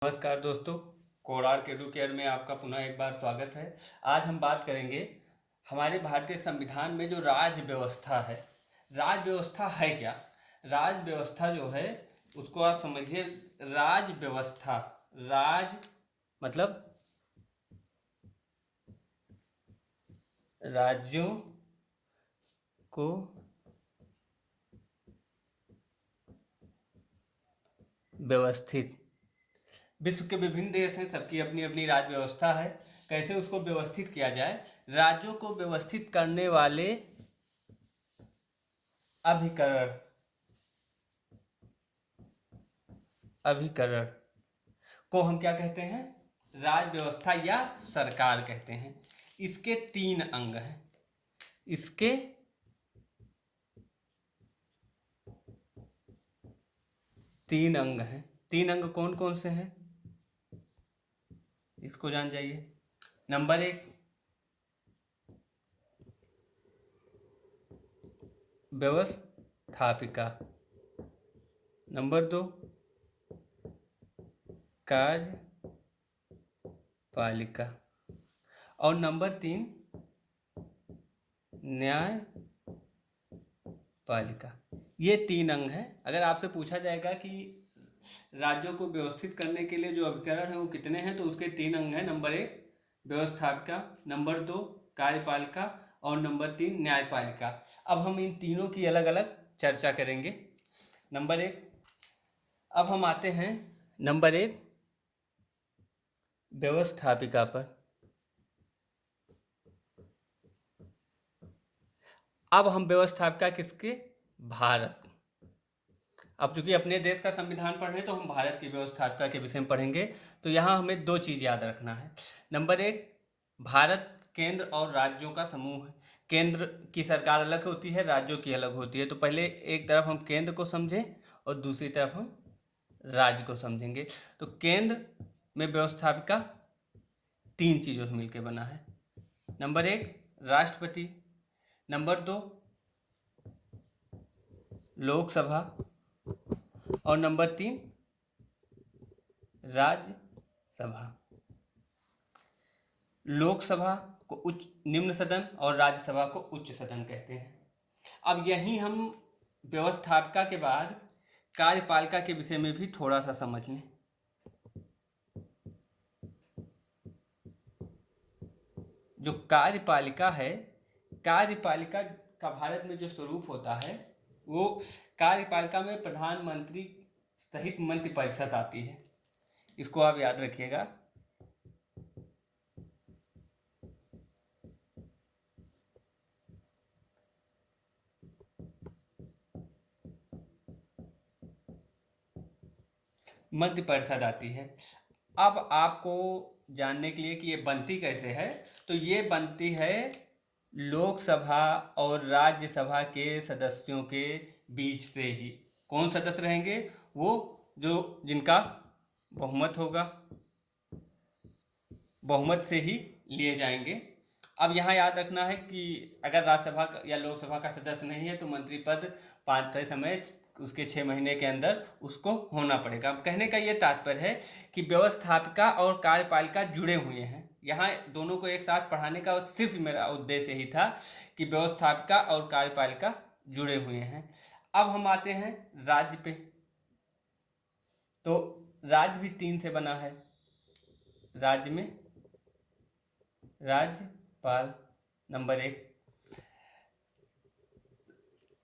नमस्कार दोस्तों, कोडार एडुकेयर में आपका पुनः एक बार स्वागत है। आज हम बात करेंगे हमारे भारतीय संविधान में जो राज व्यवस्था है। राज व्यवस्था है क्या? राज व्यवस्था जो है उसको आप समझिए। राज व्यवस्था, राज मतलब राज्यों को व्यवस्थित, विश्व के विभिन्न देश हैं, सबकी अपनी अपनी राज्य व्यवस्था है। कैसे उसको व्यवस्थित किया जाए? राज्यों को व्यवस्थित करने वाले अभिकरण अभिकरण को हम क्या कहते हैं? राज व्यवस्था या सरकार कहते हैं। इसके 3 अंग हैं। इसके 3 अंग हैं। 3 अंग कौन कौन से हैं इसको जान जाइए। नंबर 1 व्यवस्थापिका, नंबर 2 कार्यपालिका और नंबर 3 न्यायपालिका। ये 3 अंग हैं। अगर आपसे पूछा जाएगा कि राज्यों को व्यवस्थित करने के लिए जो अभिकरण है वो कितने हैं, तो उसके 3 अंग हैं। नंबर 1 व्यवस्थापिका, नंबर 2 कार्यपालिका और नंबर 3 न्यायपालिका। अब हम इन तीनों की अलग अलग चर्चा करेंगे। नंबर 1, अब हम आते हैं नंबर 1 व्यवस्थापिका पर। अब हम व्यवस्थापिका किसके? भारत। अब चूंकि अपने देश का संविधान पढ़ रहे हैं तो हम भारत की व्यवस्थापिका के विषय में पढ़ेंगे। तो यहाँ हमें 2 चीज़ याद रखना है। नंबर 1, भारत केंद्र और राज्यों का समूह है। केंद्र की सरकार अलग होती है, राज्यों की अलग होती है। तो पहले एक तरफ हम केंद्र को समझें और दूसरी तरफ हम राज्य को समझेंगे। तो केंद्र में व्यवस्थापिका 3 चीज़ों से मिलकर बना है। नंबर 1 राष्ट्रपति, नंबर 2 लोकसभा और नंबर 3 राज्यसभा। लोकसभा को उच्च निम्न सदन और राज्यसभा को उच्च सदन कहते हैं। अब यहीं हम व्यवस्थापिका के बाद कार्यपालिका के विषय में भी थोड़ा सा समझ लें। जो कार्यपालिका है, कार्यपालिका का भारत में जो स्वरूप होता है वो कार्यपालिका में प्रधानमंत्री सहित मंत्रिपरिषद आती है। इसको आप याद रखिएगा। मंत्रिपरिषद आती है। अब आपको जानने के लिए कि ये बनती कैसे है, तो ये बनती है लोकसभा और राज्यसभा के सदस्यों के बीच से ही। कौन सदस्य रहेंगे? वो जो जिनका बहुमत होगा, बहुमत से ही लिए जाएंगे। अब यहाँ याद रखना है कि अगर राज्यसभा या लोकसभा का सदस्य नहीं है तो मंत्री पद पाते समय उसके 6 महीने के अंदर उसको होना पड़ेगा। कहने का ये तात्पर्य है कि व्यवस्थापिका और कार्यपालिका जुड़े हुए हैं। यहाँ दोनों को एक साथ पढ़ाने का सिर्फ मेरा उद्देश्य यही था कि व्यवस्थापिका और कार्यपालिका जुड़े हुए हैं। अब हम आते हैं राज्य पे। तो राज्य भी 3 से बना है। राज्य में राज्यपाल नंबर 1,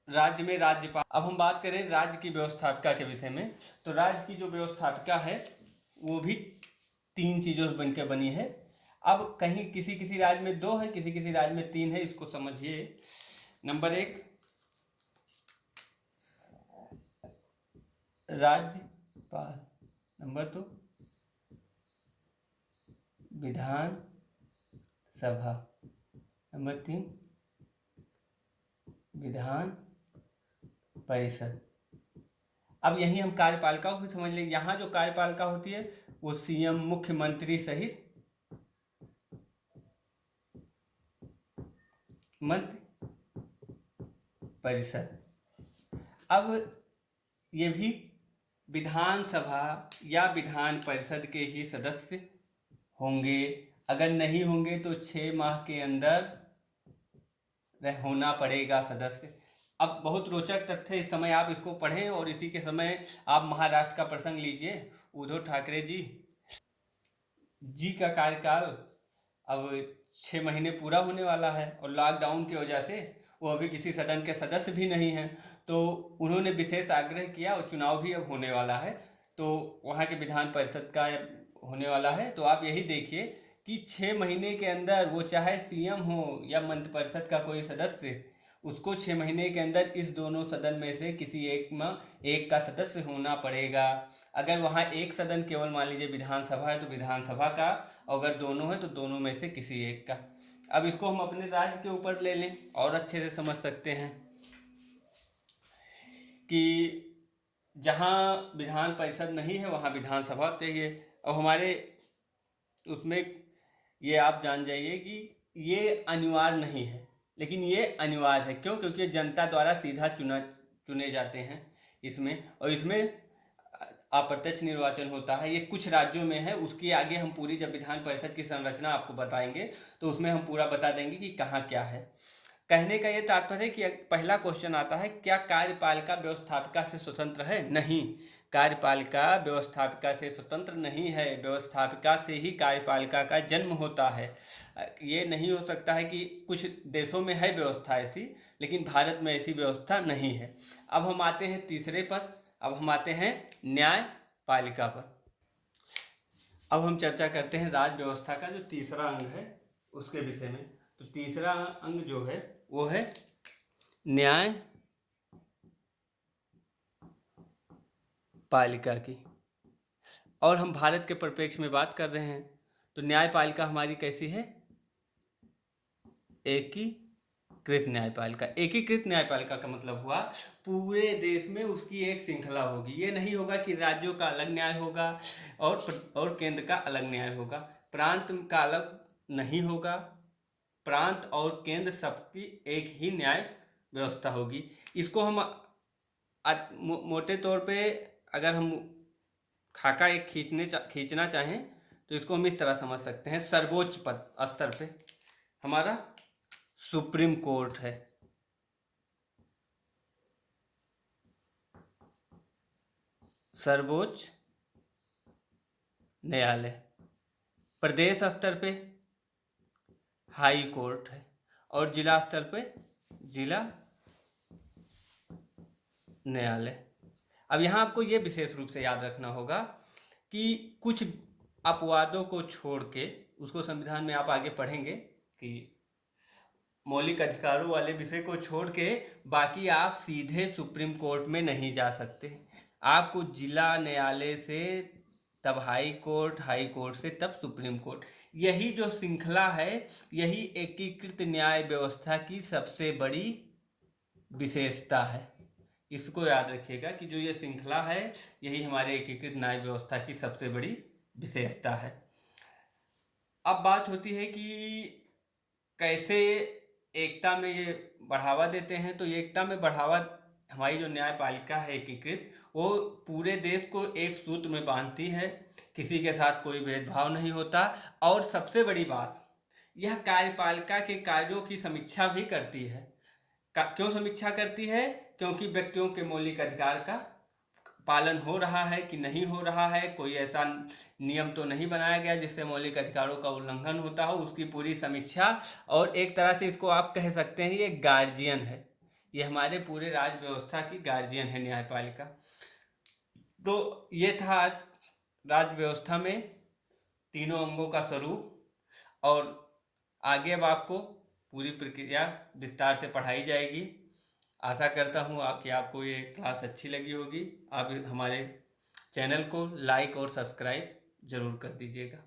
राज्य में राज्यपाल। अब हम बात करें राज्य की व्यवस्थापिका के विषय में। तो राज्य की जो व्यवस्थापिका है वो भी 3 चीज़ों से बनकर बनी है। अब कहीं किसी किसी राज्य में 2 है, किसी किसी राज्य में 3 है, इसको समझिए। नंबर 1 राज्यपाल, नंबर 2 विधान सभा, नंबर 3 विधान परिषद। अब यहीं हम कार्यपालिका को भी समझ लेंगे। यहाँ जो कार्यपालिका होती है वो सीएम, मुख्यमंत्री सहित मंत्रि परिषद। अब ये भी विधानसभा या विधान परिषद के ही सदस्य होंगे। अगर नहीं होंगे तो 6 माह के अंदर होना पड़ेगा सदस्य। अब बहुत रोचक तथ्य, इस समय आप इसको पढ़ें और इसी के समय आप महाराष्ट्र का प्रसंग लीजिए। उद्धव ठाकरे जी का कार्यकाल अब 6 महीने पूरा होने वाला है और लॉकडाउन की वजह से वो अभी किसी सदन के सदस्य भी नहीं हैं। तो उन्होंने विशेष आग्रह किया और चुनाव भी अब होने वाला है, तो वहाँ के विधान परिषद का होने वाला है। तो आप यही देखिए कि 6 महीने के अंदर वो चाहे सीएम हो या मंत्रिपरिषद का कोई सदस्य, उसको 6 महीने के अंदर इस दोनों सदन में से किसी एक का सदस्य होना पड़ेगा। अगर वहाँ एक सदन केवल मान लीजिए विधानसभा है तो विधानसभा का, अगर दोनों है तो दोनों में से किसी एक का। अब इसको हम अपने राज्य के ऊपर ले लें और अच्छे से समझ सकते हैं कि जहाँ विधान परिषद नहीं है वहाँ विधानसभा चाहिए। और हमारे उसमें ये आप जान जाइए कि ये अनिवार्य नहीं है, लेकिन ये अनिवार्य है। क्यों? क्योंकि जनता द्वारा सीधा चुने जाते हैं इसमें, और इसमें अप्रत्यक्ष निर्वाचन होता है। ये कुछ राज्यों में है, उसके आगे हम पूरी जब विधान परिषद की संरचना आपको बताएंगे तो उसमें हम पूरा बता देंगे कि कहाँ क्या है। कहने का ये तात्पर्य है कि पहला क्वेश्चन आता है, क्या कार्यपालिका व्यवस्थापिका से स्वतंत्र है? नहीं, कार्यपालिका व्यवस्थापिका से स्वतंत्र नहीं है। व्यवस्थापिका से ही कार्यपालिका का जन्म होता है। ये नहीं हो सकता है कि कुछ देशों में है व्यवस्था ऐसी, लेकिन भारत में ऐसी व्यवस्था नहीं है। अब हम आते हैं तीसरे पर, अब हम आते हैं न्यायपालिका पर। अब हम चर्चा करते हैं राज्य व्यवस्था का जो तीसरा अंग है उसके विषय में। तो तीसरा अंग जो है वो है न्यायपालिका की। और हम भारत के परिप्रेक्ष्य में बात कर रहे हैं तो न्यायपालिका हमारी कैसी है? एकीकृत न्यायपालिका। एकीकृत न्यायपालिका का मतलब हुआ पूरे देश में उसकी एक श्रृंखला होगी। ये नहीं होगा कि राज्यों का अलग न्याय होगा और केंद्र का अलग न्याय होगा, प्रांत का अलग नहीं होगा। प्रांत और केंद्र सबकी एक ही न्याय व्यवस्था होगी। इसको हम मोटे तौर पे अगर हम खाका एक खींचना चाहें तो इसको हम इस तरह समझ सकते हैं। सर्वोच्च पद स्तर पे हमारा सुप्रीम कोर्ट है, सर्वोच्च न्यायालय। प्रदेश स्तर पे हाई कोर्ट है और जिला स्तर पे जिला न्यायालय। अब यहाँ आपको ये विशेष रूप से याद रखना होगा कि कुछ अपवादों को छोड़ के, उसको संविधान में आप आगे पढ़ेंगे कि मौलिक अधिकारों वाले विषय को छोड़ के बाकी आप सीधे सुप्रीम कोर्ट में नहीं जा सकते। आपको जिला न्यायालय से तब हाई कोर्ट से तब सुप्रीम कोर्ट। यही जो श्रृंखला है, यही एकीकृत न्याय व्यवस्था की सबसे बड़ी विशेषता है। इसको याद रखिएगा कि जो ये श्रृंखला है यही हमारे एकीकृत न्याय व्यवस्था की सबसे बड़ी विशेषता है। अब बात होती है कि कैसे एकता में ये बढ़ावा देते हैं। तो एकता में बढ़ावा हमारी जो न्यायपालिका है एकीकृत, वो पूरे देश को एक सूत्र में बांधती है, किसी के साथ कोई भेदभाव नहीं होता। और सबसे बड़ी बात, यह कार्यपालिका के कार्यों की समीक्षा भी करती है। क्यों समीक्षा करती है? क्योंकि व्यक्तियों के मौलिक अधिकार का पालन हो रहा है कि नहीं हो रहा है, कोई ऐसा नियम तो नहीं बनाया गया जिससे मौलिक अधिकारों का उल्लंघन होता हो, उसकी पूरी समीक्षा। और एक तरह से इसको आप कह सकते हैं ये गार्जियन है, ये हमारे पूरे राज्य व्यवस्था की गार्जियन है न्यायपालिका। तो ये था आज राज्य व्यवस्था में तीनों अंगों का स्वरूप। और आगे अब आपको पूरी प्रक्रिया विस्तार से पढ़ाई जाएगी। आशा करता हूँ कि आपको ये क्लास अच्छी लगी होगी। आप हमारे चैनल को लाइक और सब्सक्राइब ज़रूर कर दीजिएगा।